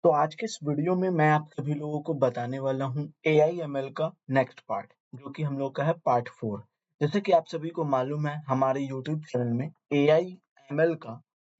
तो आज के इस वीडियो में मैं आप सभी लोगों को बताने वाला हूँ AI/ML का नेक्स्ट पार्ट, जो कि हम लोग का है पार्ट 4। जैसे कि आप सभी को मालूम है, हमारे यूट्यूब चैनल में AI/ML का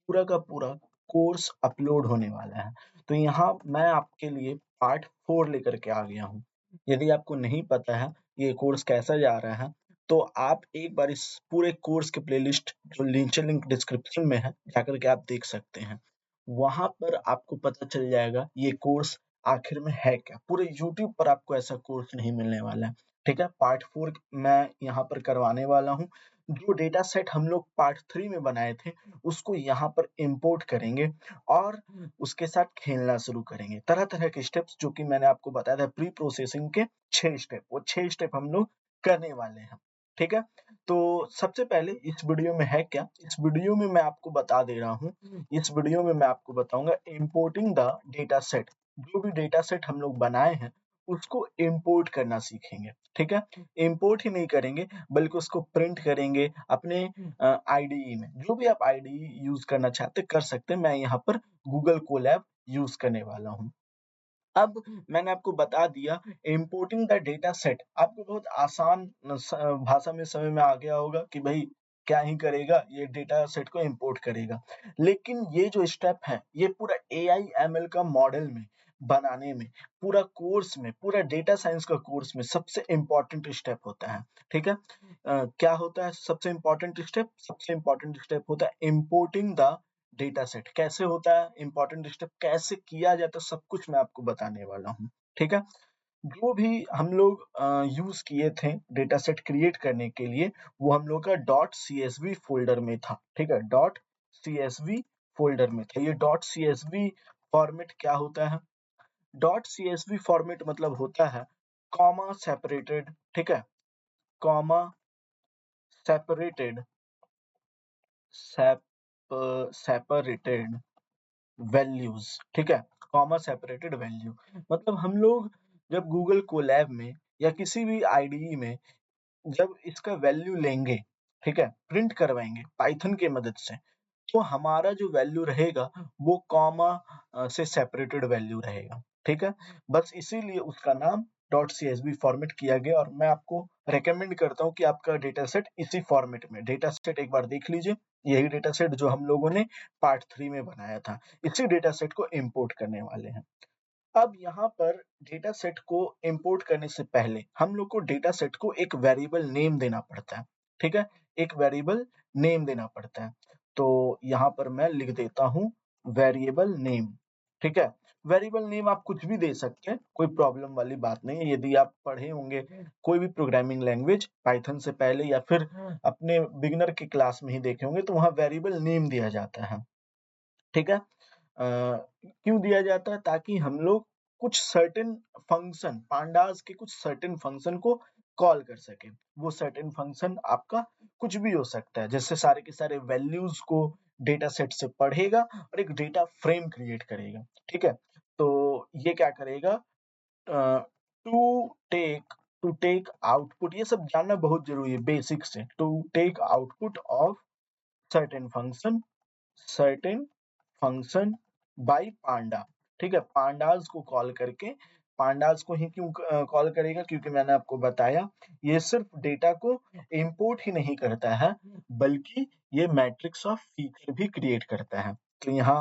पूरा कोर्स अपलोड होने वाला है। तो यहाँ मैं आपके लिए पार्ट 4 लेकर के आ गया हूँ। यदि आपको नहीं पता है ये कोर्स कैसा जा रहा है, तो आप एक बार इस पूरे कोर्स के प्लेलिस्ट जो नीचे लिंक डिस्क्रिप्शन में है, जाकर के आप देख सकते हैं। वहाँ पर आपको पता चल जाएगा ये कोर्स आखिर में है क्या। पूरे यूट्यूब पर आपको ऐसा कोर्स नहीं मिलने वाला है, ठीक है? पार्ट 4 मैं यहाँ पर करवाने वाला हूँ। जो डेटा सेट हम लोग पार्ट 3 में बनाए थे, उसको यहाँ पर इम्पोर्ट करेंगे और उसके साथ खेलना शुरू करेंगे। तरह-तरह के स्टेप्स जो कि मैंने आपको बताया था प्री प्रोसेसिंग के 6 स्टेप, वो 6 स्टेप हम लोग करने वाले हैं, ठीक है? तो सबसे पहले इस वीडियो में है क्या? इस वीडियो में मैं आपको बता दे रहा हूँ, इस वीडियो में मैं आपको बताऊँगा इम्पोर्टिंग द डेटा सेट। जो भी डेटा सेट हम लोग बनाए हैं, उसको इम्पोर्ट करना सीखेंगे, ठीक है? इम्पोर्ट ही नहीं करेंगे, बल्कि उसको प्रिंट करेंगे अपने आईडीई में। जो भी आप आईडीई यूज़ करना चाहते हैं, कर सकते हैं। मैं यहाँ पर गूगल कोलैब यूज़ करने वाला हूँ। अब मैंने आपको बता दिया इम्पोर्टिंग द डेटा सेट आपको बहुत आसान भाषा में समझ में आ गया होगा कि भाई क्या ही करेगा ये डेटा सेट को इम्पोर्ट करेगा। लेकिन ये जो स्टेप है ये पूरा एआई एमएल का मॉडल में बनाने में पूरा कोर्स में पूरा डेटा साइंस का कोर्स में सबसे इम्पोर्टेंट स्टेप होता है। ठीक है? क्या होता है सबसे इम्पोर्टेंट स्टेप होता है इम्पोर्टिंग द डेटा सेट कैसे होता है, इम्पोर्टेंट स्टेप कैसे किया जाता है, सब कुछ मैं आपको बताने वाला हूँ, ठीक है? जो भी हम लोग यूज़ किए थे डेटा सेट क्रिएट करने के लिए, वो हम लोग का डॉट सीएसवी फ़ोल्डर में था, ठीक है? डॉट सीएसवी फ़ोल्डर में था। ये डॉट सीएसवी फॉर्मेट क्या होता है? डॉट सीएसवी फॉर्मेट मतलब होता है कॉमा सेपरेटेड, ठीक है? कॉमा सेपरेटेड सेप सेपरेटेड वैल्यूज़, ठीक है? कॉमा सेपरेटेड वैल्यू मतलब हम लोग जब गूगल कोलैब में या किसी भी आईडीई में जब इसका वैल्यू लेंगे, ठीक है? प्रिंट करवाएँगे पाइथन की मदद से, तो हमारा जो वैल्यू रहेगा वो कॉमा से सेपरेटेड वैल्यू रहेगा, ठीक है? बस इसीलिए उसका नाम डॉट सीएसवी फॉर्मेट किया गया और मैं आपको रिकमेंड करता हूँ कि आपका डेटा सेट इसी फॉर्मेट में डेटा सेट एक बार देख लीजिए, यही डेटा सेट जो हम लोगों ने पार्ट 3 में बनाया था, इसी डेटा सेट को इम्पोर्ट करने वाले हैं। अब यहाँ पर डेटा सेट को इम्पोर्ट करने से पहले हम लोग को डेटा सेट को एक वेरिएबल नेम देना पड़ता है, ठीक है? एक वेरिएबल नेम देना पड़ता है। तो यहाँ पर मैं लिख देता हूँ वेरिएबल नेम, ठीक है? वेरिएबल नेम आप कुछ भी दे सकते हैं, कोई प्रॉब्लम वाली बात नहीं है। यदि आप पढ़े होंगे कोई भी प्रोग्रामिंग लैंग्वेज पाइथन से पहले या फिर अपने बिगिनर की क्लास में ही देखे होंगे, तो वहाँ वेरिएबल नेम दिया जाता है, ठीक है? क्यों दिया जाता है? ताकि हम लोग कुछ सर्टेन फंक्शन पांडास के कुछ सर्टेन फंक्शन को कॉल कर सकें। वो सर्टेन फंक्शन आपका कुछ भी हो सकता है, जैसे सारे के सारे वैल्यूज़ को डेटा सेट से पढ़ेगा और एक डेटा फ्रेम क्रिएट करेगा, ठीक है? तो ये क्या करेगा to take to take output ये सब जानना बहुत ज़रूरी है बेसिक से। To take output of certain function certain function by panda, ठीक है? पांडास को कॉल करके पांडास को ही क्यों कॉल करेगा क्योंकि मैंने आपको बताया ये सिर्फ डेटा को इंपोर्ट ही नहीं करता है बल्कि ये मैट्रिक्स ऑफ फीचर भी क्रिएट करता है। तो यहाँ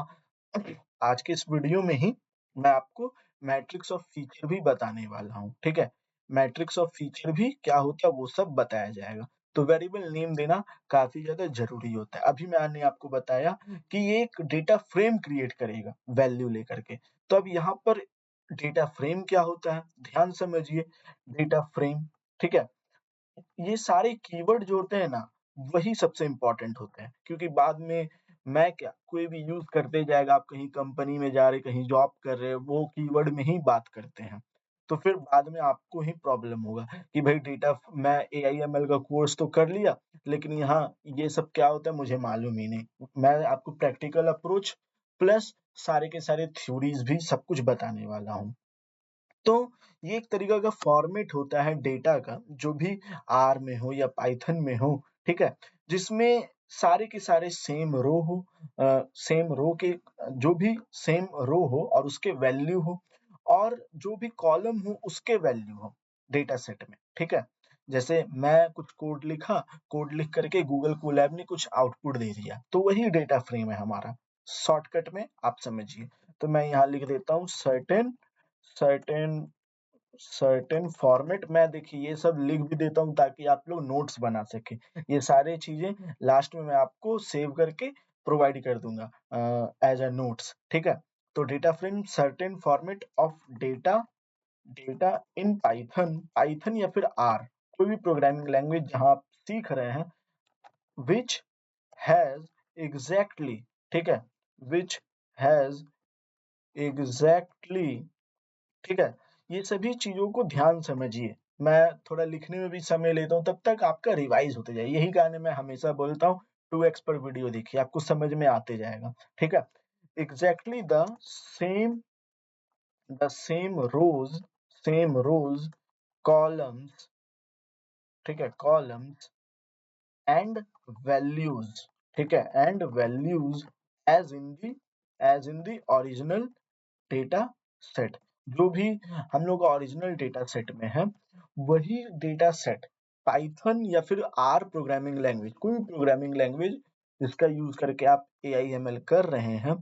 आज के इस वीडियो में ही मैं आपको मैट्रिक्स ऑफ फीचर भी बताने वाला हूँ, ठीक है? मैट्रिक्स ऑफ फीचर भी क्या होता है वो सब बताया जाएगा। तो वेरिएबल नेम देना काफ़ी ज़्यादा ज़रूरी होता है। अभी मैंने आपको बताया कि ये एक डेटा फ्रेम क्रिएट करेगा वैल्यू लेकर के। तो अब यहाँ पर डेटा फ्रेम क्या होता है? ध्यान समझिए डेटा फ्रेम, ठीक है? ये सारे कीवर्ड जो होते हैं ना, वही सबसे इम्पोर्टेंट होते हैं क्योंकि बाद में मैं क्या कोई भी यूज़ करते जाएगा, आप कहीं कंपनी में जा रहे, कहीं जॉब कर रहे हो, वो कीवर्ड में ही बात करते हैं। तो फिर बाद में आपको ही प्रॉब्लम होगा कि भाई डेटा फ मैं एआई/एमएल का कोर्स तो कर लिया, लेकिन यहाँ ये सब क्या होता है मुझे मालूम ही नहीं। मैं आपको प्रैक्टिकल अप्रोच प्लस सारे के सारे थ्योरीज़ भी सब कुछ बताने वाला हूँ। तो ये एक तरीका का फॉर्मेट होता है डेटा का, जो भी आर में हो या पाइथन में हो, ठीक है? जिसमें सारे के सारे सेम रो हो, सेम रो के जो भी सेम रो हो और उसके वैल्यू हो, और जो भी कॉलम हो उसके वैल्यू हो डेटा सेट में, ठीक है? जैसे मैं कुछ कोड लिखा, कोड लिख करके गूगल कोलैब ने कुछ आउटपुट दे दिया, तो वही डेटा फ्रेम है हमारा। शॉर्टकट में आप समझिए, तो मैं यहाँ लिख देता हूँ सर्टेन सर्टेन सर्टेन फॉर्मेट। मैं देखिए ये सब लिख भी देता हूँ ताकि आप लोग नोट्स बना सकें। ये सारी चीजें लास्ट में मैं आपको सेव करके प्रोवाइड कर दूंगा एज अ नोट्स, ठीक है? तो data frame certain format of data data in Python, Python या फिर आर, कोई भी प्रोग्रामिंग लैंग्वेज जहां आप सीख रहे हैं, विच हैज एग्जैक्टली, ठीक है, विच हैज एग्जैक्टली, ठीक है? ये सभी चीज़ों को ध्यान समझिए। मैं थोड़ा लिखने में भी समय लेता हूँ, तब तक आपका रिवाइज़ होते जाए। यही कारण है मैं हमेशा बोलता हूँ 2x पर वीडियो देखिए, आपको समझ में आते जाएगा, ठीक है? Exactly the same rows, columns, ठीक है? कॉलम्स एंड वैल्यूज़, ठीक है? And values as in the original data set. जो भी हम लोग ओरिजिनल डेटा सेट में है, वही डेटा सेट पाइथन या फिर आर प्रोग्रामिंग लैंग्वेज, कोई भी प्रोग्रामिंग लैंग्वेज जिसका यूज करके आप एआईएमएल कर रहे हैं,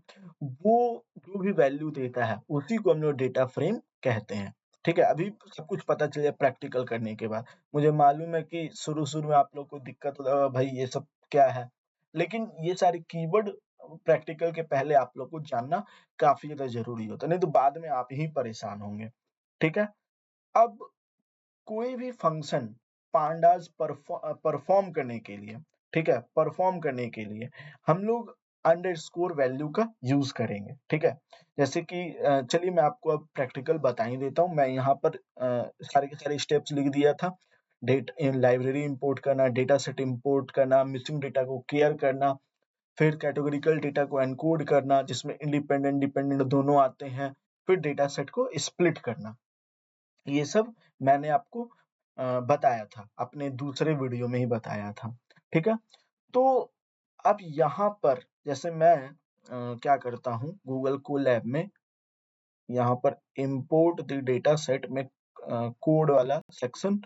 वो जो भी वैल्यू देता है उसी को हम लोग डेटा फ्रेम कहते हैं, ठीक है? अभी सब कुछ पता चले प्रैक्टिकल करने के बाद। मुझे मालूम है कि शुरू-शुरू में आप लोग को दिक्कत होगा, भाई ये सब क्या है? लेकिन ये सारे कीवर्ड प्रैक्टिकल के पहले आप लोग को जानना काफ़ी ज़्यादा ज़रूरी होता है, नहीं तो बाद में आप ही परेशान होंगे, ठीक है? अब कोई भी फंक्शन पांडास परफॉर्म करने के लिए, ठीक है? परफॉर्म करने के लिए हम लोग अंडरस्कोर वैल्यू का यूज़ करेंगे, ठीक है? जैसे कि चलिए मैं आपको अब प्रैक्टिकल बता ही देता हूँ। मैं यहाँ पर सारे के सारे स्टेप्स लिख दिया था। लाइब्रेरी इंपोर्ट करना, डेटा सेट इंपोर्ट करना, मिसिंग डेटा को केयर करना, फिर कैटेगोरिकल डेटा को एनकोड करना जिसमें इंडिपेंडेंट, डिपेंडेंट दोनों आते हैं, फिर डेटा सेट को स्प्लिट करना। ये सब मैंने आपको बताया था, अपने दूसरे वीडियो में ही बताया था, ठीक है? तो अब यहाँ पर जैसे मैं क्या करता हूँ गूगल कोलैब में, यहाँ पर इम्पोर्ट द डेटा सेट में कोड वाला सेक्शन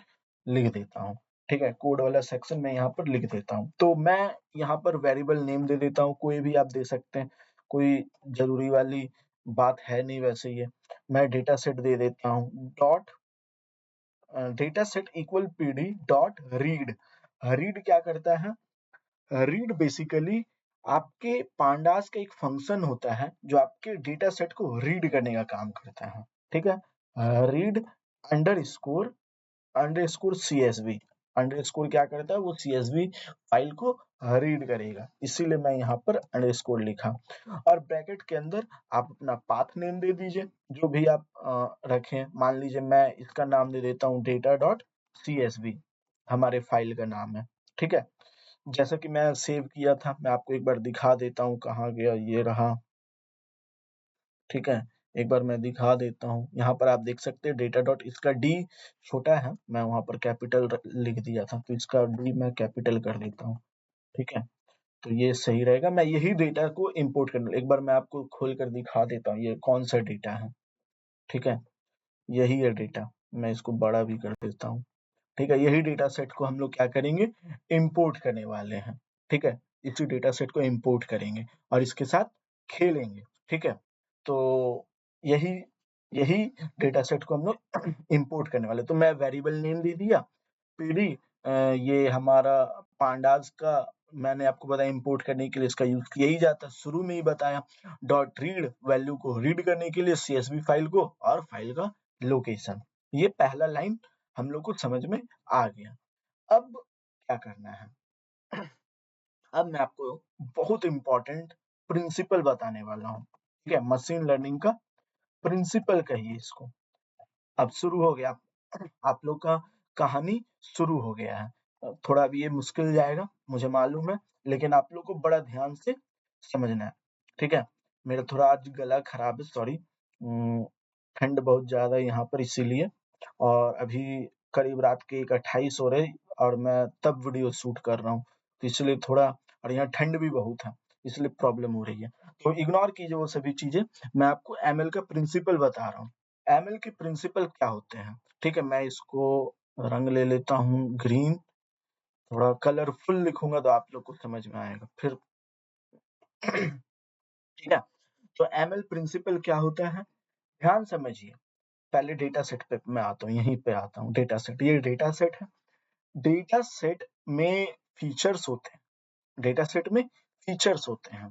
लिख देता हूँ, ठीक है? कोड वाला सेक्शन मैं यहाँ पर लिख देता हूँ। तो मैं यहाँ पर वेरिएबल नेम दे देता हूँ, कोई भी आप दे सकते हैं, कोई ज़रूरी वाली बात है नहीं वैसे ये। मैं डेटा सेट दे देता हूँ dot data set equal PD dot read. Read क्या करता है? रीड बेसिकली आपके पांडास का एक फंक्शन होता है जो आपके डेटा सेट को रीड करने का काम करता है, ठीक है? Read underscore underscore CSV, underscore क्या करता है? वो सीएसवी फाइल को रीड करेगा, इसीलिए मैं यहाँ पर अंडरस्कोर लिखा। और ब्रैकेट के अंदर आप अपना पाथ नेम दे दीजिए, जो भी आप रखें। मान लीजिए मैं इसका नाम दे देता हूँ डेटा डॉट सीएसवी, हमारे फाइल का नाम है, ठीक है? जैसा कि मैं सेव किया था, मैं आपको एक बार दिखा देता हूँ, कहाँ गया? ये रहा, ठीक है? एक बार मैं दिखा देता हूँ। यहाँ पर आप देख सकते हैं डेटा डॉट, इसका डी छोटा है, मैं वहाँ पर कैपिटल लिख दिया था, तो इसका डी मैं कैपिटल कर देता हूँ, ठीक है? तो ये सही रहेगा। मैं यही डेटा को इंपोर्ट करना, एक बार मैं आपको खोल कर दिखा देता हूँ ये कौन सा डेटा है, ठीक है? यही है डेटा, मैं इसको बड़ा भी कर देता हूँ, ठीक है? यही डेटा सेट को हम लोग क्या करेंगे? इंपोर्ट करने वाले हैं, ठीक है? इसी डेटा सेट को इंपोर्ट करेंगे और इसके साथ खेलेंगे, ठीक है? तो यही यही डेटा सेट को हम लोग इंपोर्ट करने वाले हैं। तो मैं वेरिएबल नेम दे दिया पीडी, ये हमारा पांडास का, मैंने आपको बताया इंपोर्ट करने के लिए इसका यूज़ किया ही जाता है, शुरू में ही बताया। डॉट रीड वैल्यू को रीड करने के लिए सीएसवी फाइल को, और फाइल का लोकेशन। ये पहला लाइन हम लोग को समझ में आ गया। अब क्या करना है? अब मैं आपको बहुत इम्पोर्टेंट प्रिंसिपल बताने वाला हूँ, ठीक है? मशीन लर्निंग का प्रिंसिपल कहिए इसको। अब शुरू हो गया, आप लोग का कहानी शुरू हो गया है। थोड़ा अभी ये मुश्किल जाएगा, मुझे मालूम है, लेकिन आप लोग को बड़ा ध्यान से समझना है, ठीक है? मेरा थोड़ा आज गला खराब है, सॉरी। ठंड बहुत ज़्यादा है यहाँ पर इसीलिए, और अभी करीब रात के 1:28 हो रहे और मैं तब वीडियो शूट कर रहा हूँ, तो इसलिए थोड़ा और यहाँ ठंड भी बहुत है, इसलिए प्रॉब्लम हो रही है। तो इग्नोर कीजिए वो सभी चीजें, मैं आपको एमएल का प्रिंसिपल बता रहा हूँ। एमएल के प्रिंसिपल क्या होते हैं, ठीक है। मैं इसको रंग ले लेता हूँ ग्रीन, थोड़ा कलरफुल लिखूंगा तो आप लोग को समझ में आएगा फिर। ठीक है, तो एमएल प्रिंसिपल क्या होता है, ध्यान समझिए। पहले डेटा सेट पे मैं आता हूँ, यहीं पे आता हूँ। डेटा सेट, ये डेटा सेट है। डेटा सेट में फीचर्स होते हैं, डेटा सेट में फीचर्स होते हैं,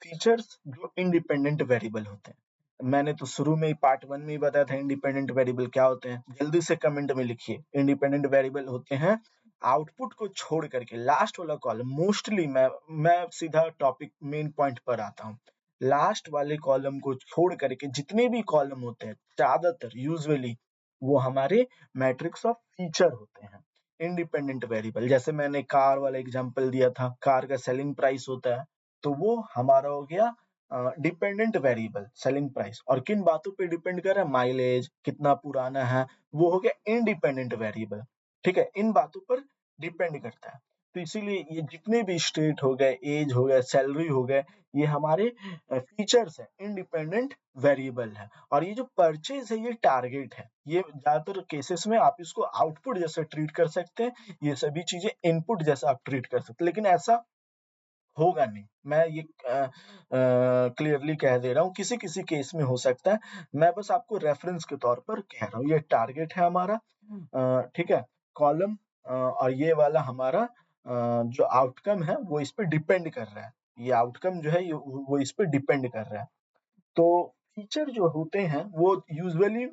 फीचर्स जो इंडिपेंडेंट वेरिएबल होते हैं। मैंने तो शुरू में ही पार्ट 1 में ही बताया था इंडिपेंडेंट वेरिएबल क्या होते हैं, जल्दी से कमेंट में लिखिए। इंडिपेंडेंट वेरिएबल होते हैं आउटपुट को छोड़ करके लास्ट वाला कॉलम। मोस्टली मैं सीधा टॉपिक मेन पॉइंट पर आता हूँ। लास्ट वाले कॉलम को छोड़ करके जितने भी कॉलम होते हैं ज्यादातर यूजुअली वो हमारे मैट्रिक्स ऑफ फीचर होते हैं, इंडिपेंडेंट वेरिएबल। जैसे मैंने कार वाला एग्जांपल दिया था, कार का सेलिंग प्राइस होता है, तो वो हमारा हो गया डिपेंडेंट वेरिएबल, सेलिंग प्राइस। और किन बातों पे डिपेंड कर रहा है, माइलेज कितना पुराना है, वो हो गया इंडिपेंडेंट वेरिएबल। ठीक है, इन बातों पर डिपेंड करता है। तो इसीलिए ये जितने भी स्टेट हो गए, एज हो गया, सैलरी हो गए, ये हमारे फीचर्स है, इंडिपेंडेंट वेरिएबल है। और ये जो परचेज है ये टारगेट है। ये ज्यादातर केसेस में आप इसको आउटपुट जैसे ट्रीट कर सकते हैं, ये सभी चीजें इनपुट जैसा आप ट्रीट कर सकते हैं, लेकिन ऐसा होगा नहीं। मैं ये क्लियरली कह दे रहा हूँ, किसी किसी केस में हो सकता है। मैं बस आपको रेफरेंस के तौर पर कह रहा हूँ। ये टारगेट है हमारा, ठीक है, कॉलम, और ये वाला हमारा जो आउटकम है वो इस पे डिपेंड कर रहा है। ये आउटकम जो है ये वो इस पे डिपेंड कर रहा है। तो फीचर जो होते हैं वो यूजुअली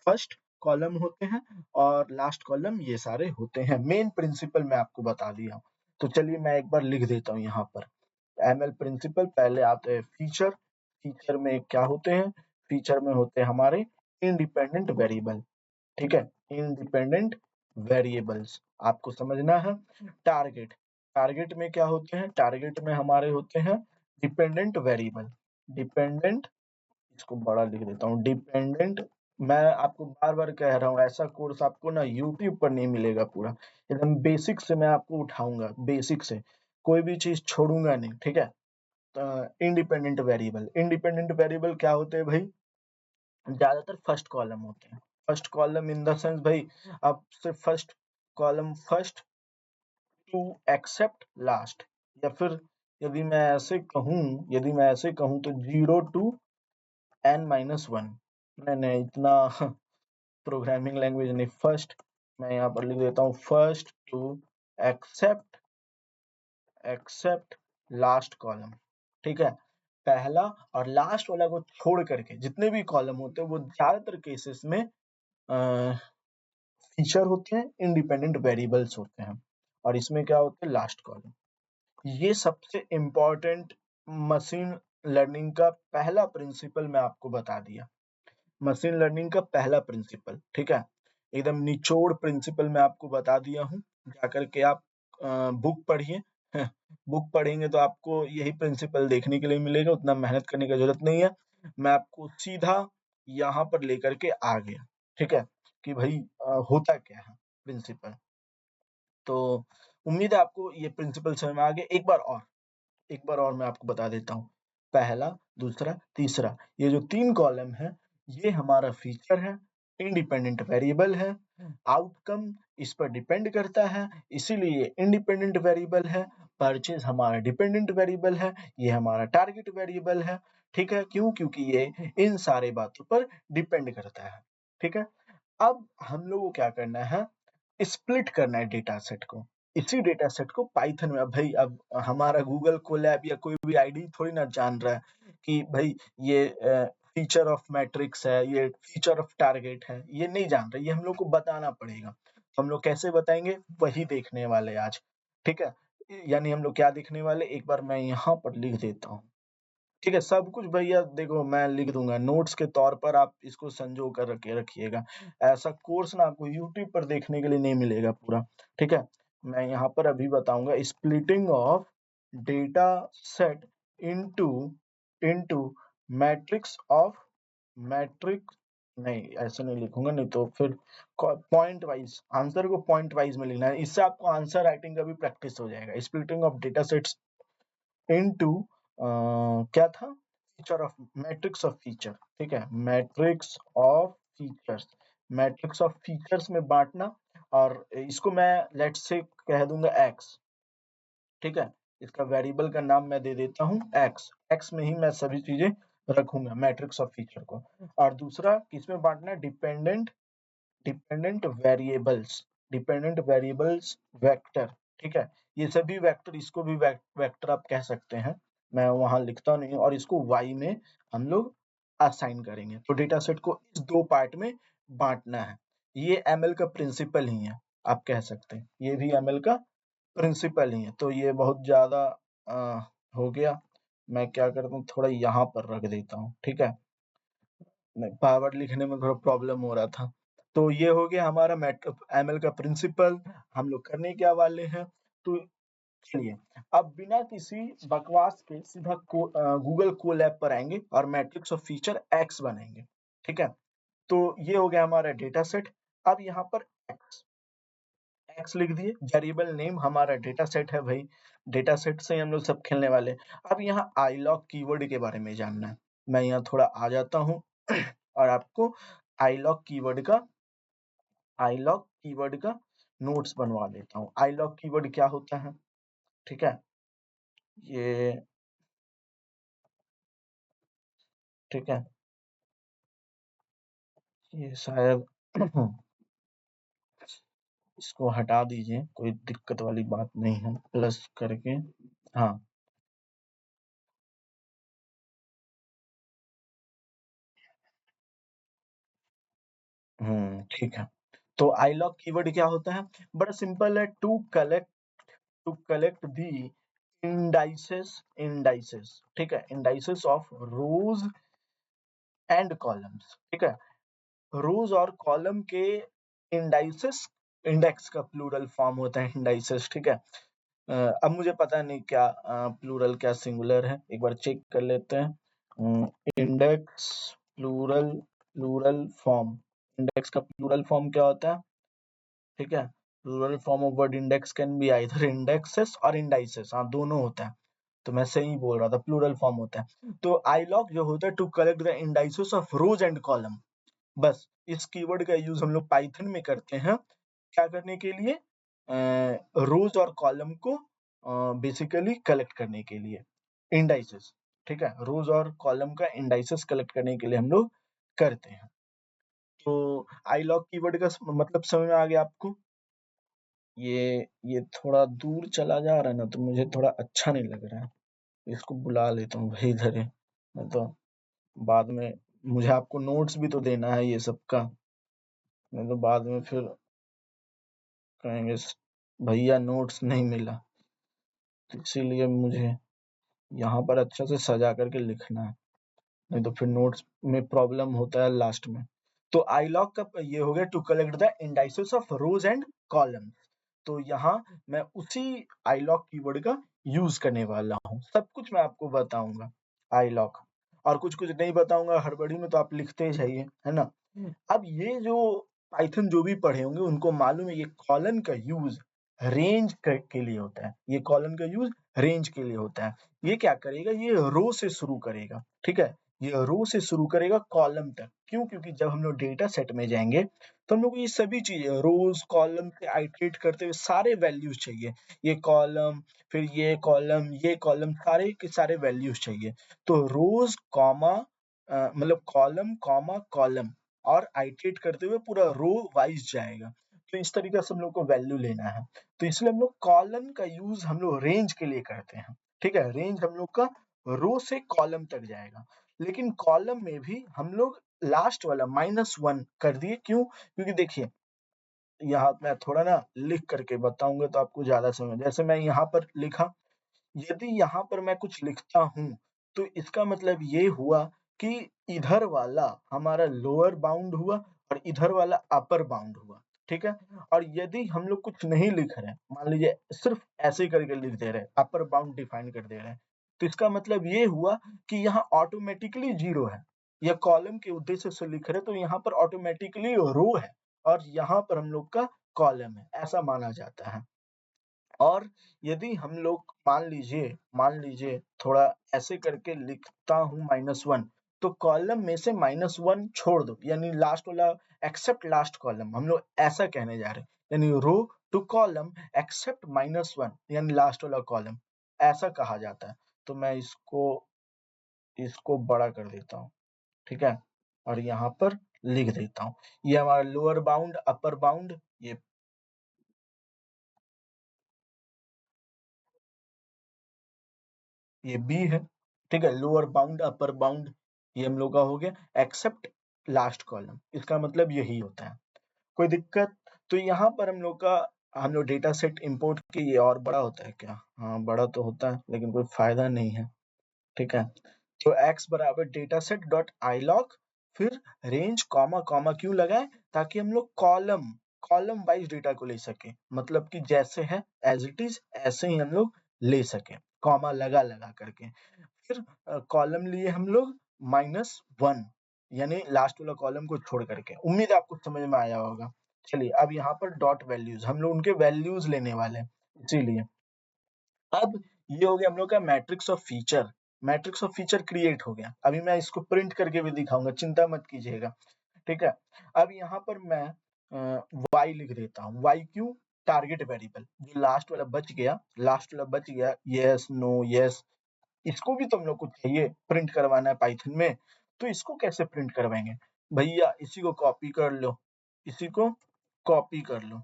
फर्स्ट कॉलम होते हैं और लास्ट कॉलम ये सारे होते हैं। मेन प्रिंसिपल मैं आपको बता दिया हूँ। तो चलिए मैं एक बार लिख देता हूँ यहाँ पर। एमएल प्रिंसिपल, पहले आते हैं फीचर। फीचर में क्या होते हैं, फीचर में होते हैं हमारे इंडिपेंडेंट वेरिएबल। ठीक है, इंडिपेंडेंट वेरिएबल्स आपको समझना है। टारगेट, टारगेट में क्या होते हैं, टारगेट में हमारे होते हैं डिपेंडेंट वेरिएबल। डिपेंडेंट, इसको बड़ा लिख देता हूँ, डिपेंडेंट। मैं आपको बार बार कह रहा हूँ, ऐसा कोर्स आपको ना यूट्यूब पर नहीं मिलेगा। पूरा एकदम बेसिक से मैं आपको उठाऊंगा, बेसिक से कोई भी चीज छोड़ूंगा नहीं। ठीक है, इंडिपेंडेंट वेरिएबल, इंडिपेंडेंट वेरिएबल क्या होते हैं भाई, ज्यादातर फर्स्ट कॉलम होते हैं। First column in the sense भाई, अब सिर्फ first column, first two except last, या फिर यदि मैं ऐसे कहूँ तो 0 टू n-1। नहीं नहीं, इतना प्रोग्रामिंग लैंग्वेज नहीं। फर्स्ट, मैं यहाँ पर लिख देता हूँ first two except except last column. ठीक है, पहला और लास्ट वाला को छोड़ करके जितने भी कॉलम होते हैं वो ज्यादातर केसेस में फीचर होते हैं, इंडिपेंडेंट वेरिएबल्स होते हैं। और इसमें क्या होता है, लास्ट कॉलम। ये सबसे इम्पोर्टेंट मशीन लर्निंग का पहला प्रिंसिपल मैं आपको बता दिया। मशीन लर्निंग का पहला प्रिंसिपल, ठीक है, एकदम निचोड़ प्रिंसिपल मैं आपको बता दिया हूँ। जाकर के आप बुक पढ़िए। बुक पढ़ेंगे तो आपको यही प्रिंसिपल देखने के लिए मिलेगा, उतना मेहनत करने की जरूरत नहीं है। मैं आपको सीधा यहाँ पर लेकर के आ गया। ठीक है, कि भाई होता क्या है प्रिंसिपल। तो उम्मीद है आपको ये प्रिंसिपल समझ में आ गया। एक बार और मैं आपको बता देता हूँ। पहला, दूसरा, तीसरा, ये जो 3 कॉलम है ये हमारा फीचर है, इंडिपेंडेंट वेरिएबल है। आउटकम इस पर डिपेंड करता है, इसीलिए ये इंडिपेंडेंट वेरिएबल है। परचेज हमारा डिपेंडेंट वेरिएबल है, ये हमारा टारगेट वेरिएबल है। ठीक है, क्यों, क्योंकि ये इन सारे बातों पर डिपेंड करता है। ठीक है, अब हम लोग को क्या करना है, स्प्लिट करना है डेटा सेट को। इसी डेटा सेट को पाइथन में, अब भाई अब हमारा गूगल कोलैब या कोई भी आईडी थोड़ी ना जान रहा है कि भाई ये फीचर ऑफ मैट्रिक्स है, ये फीचर ऑफ टारगेट है, ये नहीं जान रहे। ये हम लोग को बताना पड़ेगा। हम लोग कैसे बताएंगे, वही देखने वाले आज। ठीक है, यानी हम लोग क्या देखने वाले, एक बार मैं यहाँ पर लिख देता हूँ। ठीक है, सब कुछ भैया देखो मैं लिख दूंगा नोट्स के तौर पर, आप इसको संजो कर रखे रखिएगा। ऐसा कोर्स ना आपको यूट्यूब पर देखने के लिए नहीं मिलेगा पूरा। ठीक है, मैं यहाँ पर अभी बताऊंगा splitting of data set into into matrix of matrix. नहीं, ऐसे नहीं लिखूंगा, नहीं तो फिर पॉइंट वाइज आंसर को पॉइंट वाइज में लिखना है। इससे आपको आंसर राइटिंग का भी प्रैक्टिस हो जाएगा। Splitting of data sets into क्या था, feature of matrix of feature, ठीक है, matrix of features, matrix of features में बांटना, और इसको मैं लेट्स से कह दूंगा एक्स, ठीक है, इसका वेरिएबल का नाम मैं दे देता हूँ एक्स, एक्स में ही मैं सभी चीजें रखूंगा मैट्रिक्स ऑफ फीचर को। और दूसरा किसमें बांटना है, dependent dependent variables, dependent variables vector, ठीक है, ये सभी वेक्टर, इसको भी वेक्टर आप कह सकते हैं, मैं वहां लिखता नहीं हूँ, और इसको वाई में हम लोग असाइन करेंगे। तो डेटा सेट को इस दो पार्ट में बांटना है, ये एमएल का प्रिंसिपल ही है, आप कह सकते हैं ये भी एमएल का प्रिंसिपल ही है। तो ये बहुत ज्यादा हो गया, मैं क्या करता हूँ थोड़ा यहाँ पर रख देता हूँ, ठीक है, नहीं पावर लिखने में थोड़ा प्रॉब्लम हो रहा था। तो ये हो गया हमारा एमएल का प्रिंसिपल, हम लोग करने क्या वाले हैं। तो चलिए अब बिना किसी बकवास के सीधा गूगल कोलैब पर आएंगे और मैट्रिक्स ऑफ फीचर एक्स बनाएंगे, ठीक है। तो ये हो गया हमारा डेटा सेट। अब यहाँ पर एक्स एक्स लिख दिए, वेरिएबल नेम हमारा डेटा सेट है भाई, डेटा सेट से ही हम लोग सब खेलने वाले। अब यहाँ आईलॉग कीवर्ड के बारे में जानना है, मैं यहाँ थोड़ा आ जाता हूँ और आपको आईलॉग कीवर्ड का नोट्स बनवा देता हूँ। आईलॉग कीवर्ड क्या होता है, ठीक है, ये ठीक है, ये शायद इसको हटा दीजिए, कोई दिक्कत वाली बात नहीं है, प्लस करके, हाँ ठीक है। तो आईलॉग कीवर्ड क्या होता है, बड़ा सिंपल है, टू कलेक्ट दी इंडाइसेस, ठीक है, indices of rows and columns, ठीक है, रोज और कॉलम के इंडाइसेस, इंडेक्स का प्लूरल फॉर्म होता है इंडाइसेस, ठीक है। अब मुझे पता नहीं क्या प्लूरल क्या सिंगुलर है, एक बार चेक कर लेते हैं। Index plural plural form, index का प्लूरल फॉर्म क्या होता है, ठीक है, plural form of word index can be either indexes और इंडाइसेस, हाँ दोनों होता है, तो मैं सही बोल रहा था, प्लूरल फॉर्म होता है। तो आईलॉग जो होता है to collect the indices of rows and column, बस इस कीवर्ड का यूज हम लोग पाइथन में करते हैं, क्या करने के लिए, रोज और कॉलम को बेसिकली कलेक्ट करने के लिए, इंडाइसेस, ठीक है, रोज और कॉलम का इंडाइसेस कलेक्ट करने के लिए हम लोग करते हैं। तो आईलॉग कीवर्ड का मतलब समझ में आ गया आपको। ये थोड़ा दूर चला जा रहा है ना, तो मुझे थोड़ा अच्छा नहीं लग रहा है, इसको बुला लेता हूँ भाई इधर ही, नहीं तो बाद में मुझे आपको नोट्स भी तो देना है ये सब का, नहीं तो बाद में फिर कहेंगे भैया नोट्स नहीं मिला, तो इसीलिए मुझे यहाँ पर अच्छा से सजा करके लिखना है, नहीं तो फिर नोट्स में प्रॉब्लम होता है लास्ट में। तो आईलॉग का ये हो गया to collect the indices of rows and column, तो यहाँ मैं उसी आईलॉग कीवर्ड का यूज करने वाला हूँ, सब कुछ मैं आपको बताऊंगा आईलॉग, और कुछ कुछ नहीं बताऊंगा हड़बड़ी में तो आप लिखते ही जाइए, है ना। अब ये जो पाइथन जो भी पढ़े होंगे उनको मालूम है ये कॉलन का यूज रेंज के लिए होता है, ये कॉलन का यूज रेंज के लिए होता है। ये क्या करेगा, ये रो से शुरू करेगा, ठीक है, ये रो से शुरू करेगा कॉलम तक, क्यों, क्योंकि जब हम लोग डेटा सेट में जाएंगे तो हम लोग को ये सभी चीजें रोज कॉलम से आइटरेट करते हुए सारे वैल्यूज चाहिए, ये कॉलम, फिर ये कॉलम सारे के सारे वैल्यूज चाहिए। तो रोज कॉमा मतलब कॉलम कॉमा कॉलम और आइटरेट करते हुए पूरा रो वाइज जाएगा, तो इस तरीके से हम लोग को वैल्यू लेना है। तो इसलिए हम लोग कॉलन का यूज हम लोग रेंज के लिए करते हैं, ठीक है, रेंज हम लोग का रो से कॉलम तक जाएगा, लेकिन कॉलम में भी हम लोग लास्ट वाला -1 कर दिए, क्यों, क्योंकि देखिए यहाँ मैं थोड़ा ना लिख करके बताऊंगा तो आपको ज्यादा समझ, जैसे मैं यहाँ पर लिखा, यदि यहाँ पर मैं कुछ लिखता हूँ तो इसका मतलब ये हुआ कि इधर वाला हमारा लोअर बाउंड हुआ और इधर वाला अपर बाउंड हुआ, ठीक है। और यदि हम लोग कुछ नहीं लिख रहे हैं, मान लीजिए सिर्फ ऐसे ही करके लिख दे रहे हैं, अपर बाउंड डिफाइन कर दे रहे हैं, तो इसका मतलब ये हुआ कि यहाँ ऑटोमेटिकली जीरो है, या कॉलम के उद्देश्य से लिख रहे हैं तो यहाँ पर ऑटोमेटिकली रो है और यहाँ पर हम लोग का कॉलम है, ऐसा माना जाता है। और यदि हम लोग मान लीजिए थोड़ा ऐसे करके लिखता हूँ -1, तो कॉलम में से -1 छोड़ दो, यानी लास्ट वाला एक्सेप्ट लास्ट कॉलम, हम लोग ऐसा कहने जा रहे हैं, यानी रो टू कॉलम एक्सेप्ट -1, यानी लास्ट वाला कॉलम, ऐसा कहा जाता है। तो मैं इसको बड़ा कर देता हूँ, ठीक है, और यहाँ पर लिख देता हूँ। ये हमारा लोअर बाउंड, अपर बाउंड, ये बी है, ठीक है, लोअर बाउंड, अपर बाउंड, ये हम लोग का हो गया, एक्सेप्ट लास्ट कॉलम, इसका मतलब यही होता है। कोई दिक्कत? तो यहाँ पर हम लोग डेटा सेट इंपोर्ट किए, ये और बड़ा होता है क्या? हाँ, बड़ा तो होता है, लेकिन कोई फायदा नहीं है, ठीक है। तो x बराबर data set dot I log, फिर रेंज कॉमा कॉमा क्यों लगाए? ताकि हम लोग कॉलम वाइज डेटा को ले सके, मतलब कि जैसे है एज इट इज ऐसे ही हम लोग ले सके, कॉमा लगा लगा करके। फिर कॉलम लिए हम लोग -1, यानी लास्ट वाला कॉलम को छोड़ करके। उम्मीद है आपको समझ में आया होगा। चलिए अब यहाँ पर डॉट वैल्यूज, हम लोग उनके वैल्यूज लेने वाले हैं, इसीलिए अब ये हो गया हम लोग का matrix of feature. Matrix of feature create हो गया। अभी मैं इसको प्रिंट करके भी दिखाऊंगा, चिंता मत कीजिएगा, ठीक है। अब यहाँ पर मैं y लिख देता हूँ। y क्यों? टारगेट वेरिएबल, जो लास्ट वाला बच गया, यस नो यस, इसको भी तो हम लोग को चाहिए, प्रिंट करवाना है पाइथन में। तो इसको कैसे प्रिंट करवाएंगे? भैया इसी को कॉपी कर लो, इसी को कॉपी कर लो।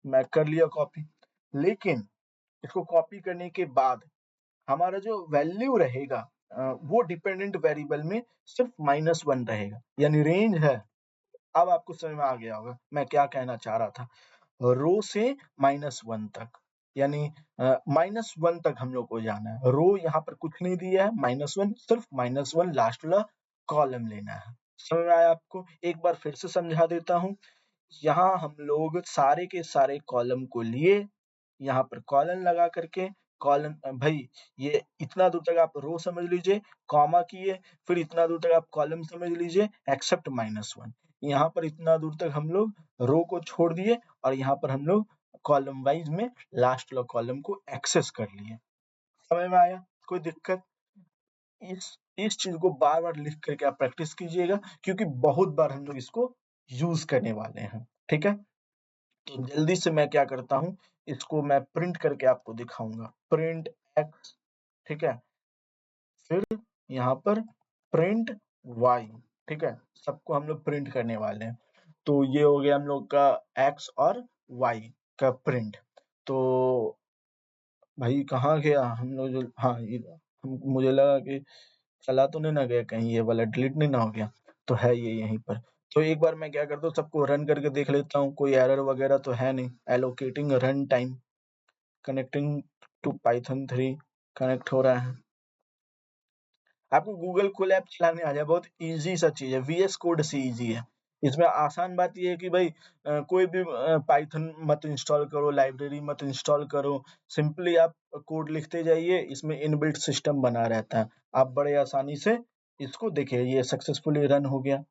मैं कर लिया कॉपी, लेकिन इसको कॉपी करने के बाद हमारा जो वैल्यू रहेगा वो डिपेंडेंट वेरिएबल में सिर्फ -1 रहेगा, यानी रेंज है। अब आपको समझ में आ गया होगा मैं क्या कहना चाह रहा था। रो से -1 तक, यानी -1 तक हम लोग को जाना है। रो यहाँ पर कुछ नहीं दिया है, -1, सिर्फ -1 लास्ट वाला कॉलम लेना है। समझ में आया आपको? एक बार फिर से समझा देता हूँ। यहाँ हम लोग सारे के सारे कॉलम को लिए, यहाँ पर कॉलन लगा करके, कॉलन भाई ये इतना दूर तक आप रो समझ लीजिए, कॉमा किए, फिर इतना दूर तक आप कॉलम समझ लीजिए एक्सेप्ट -1। यहाँ पर इतना दूर तक हम लोग रो को छोड़ दिए, और यहाँ पर हम लोग कॉलम वाइज में लास्ट वाला कॉलम को एक्सेस कर लिए। समझ में आया? कोई दिक्कत? इस इस चीज को बार बार लिख करके आप प्रैक्टिस कीजिएगा, क्योंकि बहुत बार हम लोग इसको यूज करने वाले हैं, ठीक है। तो जल्दी से मैं क्या करता हूँ, इसको मैं प्रिंट करके आपको दिखाऊंगा। प्रिंट x, ठीक है, फिर यहाँ पर प्रिंट y, ठीक है, सबको हम लोग प्रिंट करने वाले हैं। तो ये हो गया हम लोग का x और y का प्रिंट। तो भाई कहाँ गया हम लोग जो, हाँ ये मुझे लगा कि चला तो नहीं ना गया कहीं, ये वाला डिलीट नहीं ना हो गया, तो है ये यहीं पर। तो एक बार मैं क्या करता हूँ, सबको रन करके देख लेता हूँ, कोई एरर वगैरह तो है नहीं। Allocating run time, connecting to Python 3, connect हो रहा है। आपको गूगल कोलैब चलाने आ जाए, बहुत इजी सा चीज है, वीएस कोड से इजी है। इसमें आसान बात ये है कि भाई कोई भी पाइथन मत इंस्टॉल करो, लाइब्रेरी मत इंस्टॉल करो, सिंपली आप कोड लिखते जाइए, इसमें इनबिल्ट सिस्टम बना रहता है। आप बड़े आसानी से इसको देखिए, ये सक्सेसफुली रन हो गया।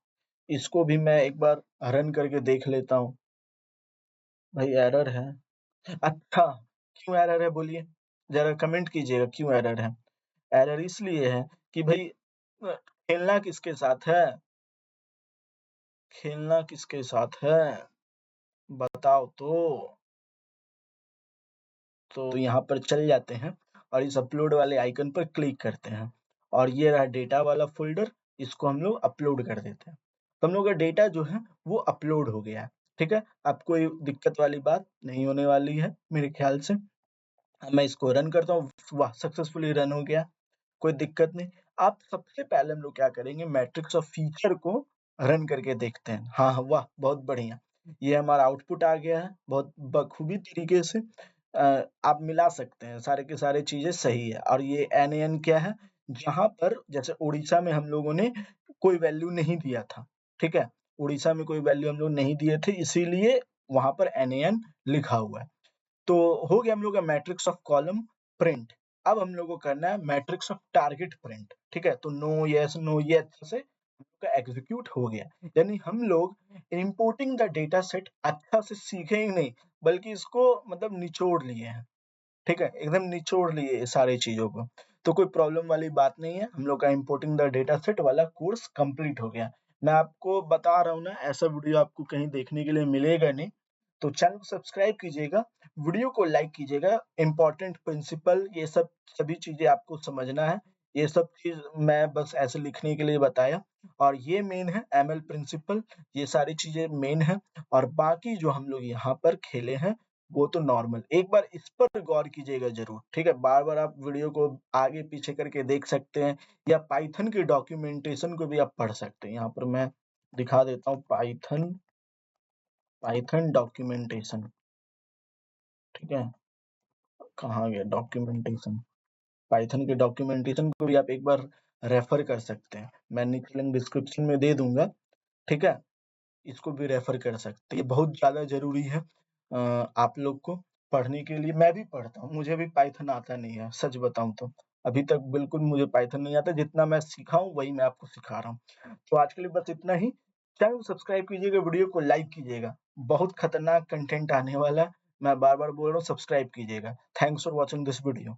इसको भी मैं एक बार रन करके देख लेता हूँ। भाई एरर है, अच्छा क्यों एरर है बोलिए, जरा कमेंट कीजिएगा क्यों एरर है। एरर इसलिए है कि भाई खेलना किसके साथ है, खेलना किसके साथ है, बताओ तो। तो यहाँ पर चल जाते हैं और इस अपलोड वाले आइकन पर क्लिक करते हैं, और ये रहा डेटा वाला फोल्डर, इसको हम लोग अपलोड कर देते हैं। तो हम लोग का डेटा जो है वो अपलोड हो गया है, ठीक है। अब कोई दिक्कत वाली बात नहीं होने वाली है मेरे ख्याल से। अब मैं इसको रन करता हूँ, वाह सक्सेसफुली रन हो गया, कोई दिक्कत नहीं। आप सबसे पहले हम लोग क्या करेंगे, मैट्रिक्स ऑफ फीचर को रन करके देखते हैं। हाँ हाँ, वाह बहुत बढ़िया, ये हमारा आउटपुट आ गया है बहुत बखूबी तरीके से। आप मिला सकते हैं, सारे के सारे चीजें सही है। और ये एन क्या है, जहां पर जैसे उड़ीसा में हम लोगों ने कोई वैल्यू नहीं दिया था, ठीक है, उड़ीसा में कोई वैल्यू हम लोग नहीं दिए थे, इसीलिए वहां पर एन लिखा हुआ है। तो हो गया हम लोग का मैट्रिक्स ऑफ कॉलम प्रिंट। अब हम लोग को करना है मैट्रिक्स ऑफ टारगेट प्रिंट, ठीक है। तो नो यस से का एग्जीक्यूट हो गया, यानी हम लोग इंपोर्टिंग द डेटा सेट अच्छा से सीखे ही नहीं, बल्कि इसको मतलब निचोड़ लिए हैं। ठीक है? एकदम निचोड़ लिए ये सारी चीज़ों को। तो कोई प्रॉब्लम वाली बात नहीं है, हम लोग का इम्पोर्टिंग द डेटा सेट वाला कोर्स कंप्लीट हो गया। मैं आपको बता रहा हूँ ना, ऐसा वीडियो आपको कहीं देखने के लिए मिलेगा नहीं, तो चैनल को सब्सक्राइब कीजिएगा, वीडियो को लाइक कीजिएगा, इम्पोर्टेंट प्रिंसिपल ये सब सभी चीज़ें आपको समझना है। ये सब चीज़ मैं बस ऐसे लिखने के लिए बताया और ये मेन है एमएल प्रिंसिपल, ये सारी चीज़ें मेन है और बाकी जो हम लोग यहाँ पर खेले हैं, वो तो नॉर्मल। एक बार इस पर गौर कीजिएगा ज़रूर, ठीक है? बार-बार आप वीडियो को आगे-पीछे करके देख सकते हैं या पाइथन की डॉक्यूमेंटेशन को भी आप पढ़ सकते हैं। यहाँ पर मैं दिखा देता हूँ पाइथन पाइथन डॉक्यूमेंटेशन, ठीक है? कहाँ गया डॉक्यूमेंटेशन? पाइथन के डॉक्यूमेंटेशन को भी आप एक बार रेफर कर सकते हैं। मैं नीचे लिंक डिस्क्रिप्शन में दे दूँगा, ठीक है? इसको भी रेफर कर सकते हैं। ये बहुत ज़्यादा ज़रूरी है आप लोग को पढ़ने के लिए। मैं भी पढ़ता हूँ, मुझे भी पाइथन आता नहीं है, सच बताऊँ तो। अभी तक बिल्कुल मुझे पाइथन नहीं आता, जितना मैं सीखा हूँ वही मैं आपको सिखा रहा हूँ। तो आज के लिए बस इतना ही। चैनल को सब्सक्राइब कीजिएगा, वीडियो को लाइक कीजिएगा। बहुत खतरनाक कंटेंट आने वाला है। मैं बार-बार बोल रहा हूँ सब्सक्राइब कीजिएगा। Thanks for watching this video.